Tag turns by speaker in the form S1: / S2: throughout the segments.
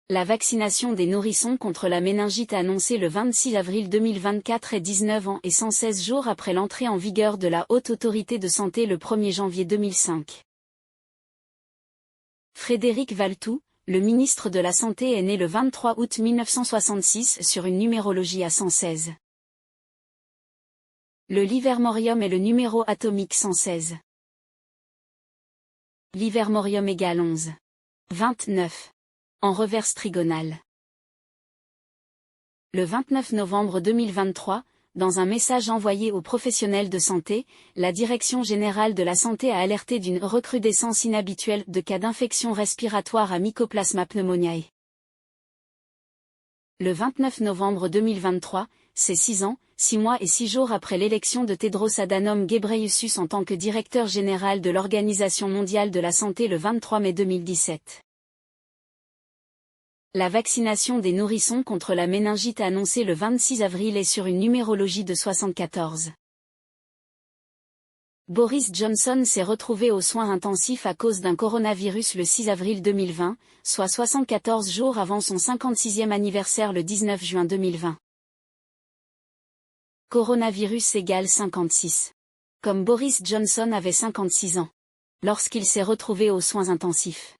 S1: La vaccination des nourrissons contre la méningite annoncée le 26 avril 2024 est 19 ans et 116 jours après l'entrée en vigueur de la Haute Autorité de Santé le 1er janvier 2005. Frédéric Valletoux, le ministre de la Santé, est né le 23 août 1966 sur une numérologie à 116. Le livermorium est le numéro atomique 116. Livermorium égale 11. 29. En reverse trigonale. Le 29 novembre 2023, dans un message envoyé aux professionnels de santé, la Direction générale de la santé a alerté d'une recrudescence inhabituelle de cas d'infection respiratoire à Mycoplasma pneumoniae. Le 29 novembre 2023, c'est 6 ans, 6 mois et 6 jours après l'élection de Tedros Adhanom Ghebreyesus en tant que directeur général de l'Organisation mondiale de la santé le 23 mai 2017. La vaccination des nourrissons contre la méningite annoncée le 26 avril est sur une numérologie de 74. Boris Johnson s'est retrouvé aux soins intensifs à cause d'un coronavirus le 6 avril 2020, soit 74 jours avant son 56e anniversaire le 19 juin 2020. Coronavirus égale 56. Comme Boris Johnson avait 56 ans. Lorsqu'il s'est retrouvé aux soins intensifs.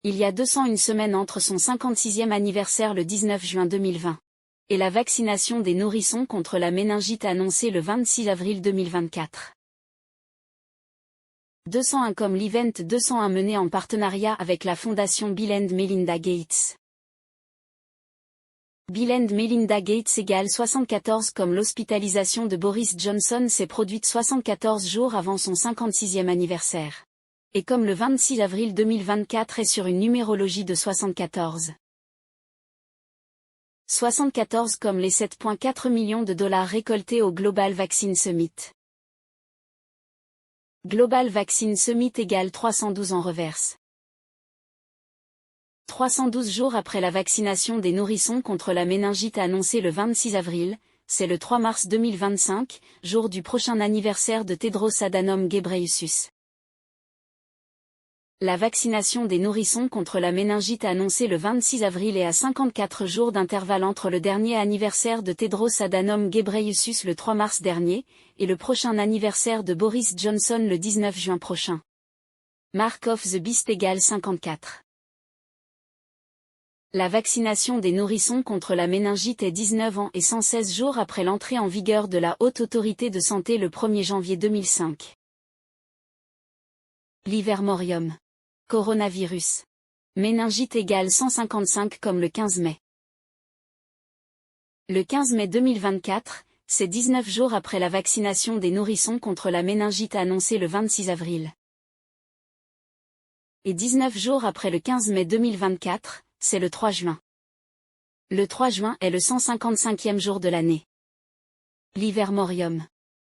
S1: Il y a 201 semaines entre son 56e anniversaire le 19 juin 2020. Et la vaccination des nourrissons contre la méningite annoncée le 26 avril 2024. 201 comme l'event 201 mené en partenariat avec la fondation Bill & Melinda Gates. Bill & Melinda Gates égale 74 comme l'hospitalisation de Boris Johnson s'est produite 74 jours avant son 56e anniversaire. Et comme le 26 avril 2024 est sur une numérologie de 74. 74 comme les 7,4 millions de dollars récoltés au Global Vaccine Summit. Global Vaccine Summit égale 312 en reverse. 312 jours après la vaccination des nourrissons contre la méningite annoncée le 26 avril, c'est le 3 mars 2025, jour du prochain anniversaire de Tedros Adhanom Ghebreyesus. La vaccination des nourrissons contre la méningite annoncée le 26 avril est à 54 jours d'intervalle entre le dernier anniversaire de Tedros Adhanom Ghebreyesus le 3 mars dernier, et le prochain anniversaire de Boris Johnson le 19 juin prochain. Mark of the Beast égale 54. La vaccination des nourrissons contre la méningite est 19 ans et 116 jours après l'entrée en vigueur de la Haute Autorité de Santé le 1er janvier 2005. Livermorium. Coronavirus. Méningite égale 155 comme le 15 mai. Le 15 mai 2024, c'est 19 jours après la vaccination des nourrissons contre la méningite annoncée le 26 avril. Et 19 jours après le 15 mai 2024, c'est le 3 juin. Le 3 juin est le 155e jour de l'année. Livermorium.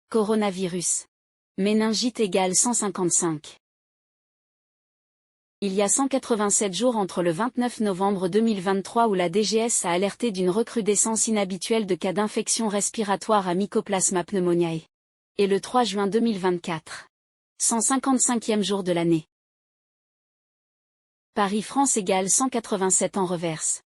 S1: Coronavirus. Méningite égale 155. Il y a 187 jours entre le 29 novembre 2023 où la DGS a alerté d'une recrudescence inhabituelle de cas d'infection respiratoire à Mycoplasma pneumoniae. Et le 3 juin 2024. 155e jour de l'année. Paris-France égale 187 en reverse.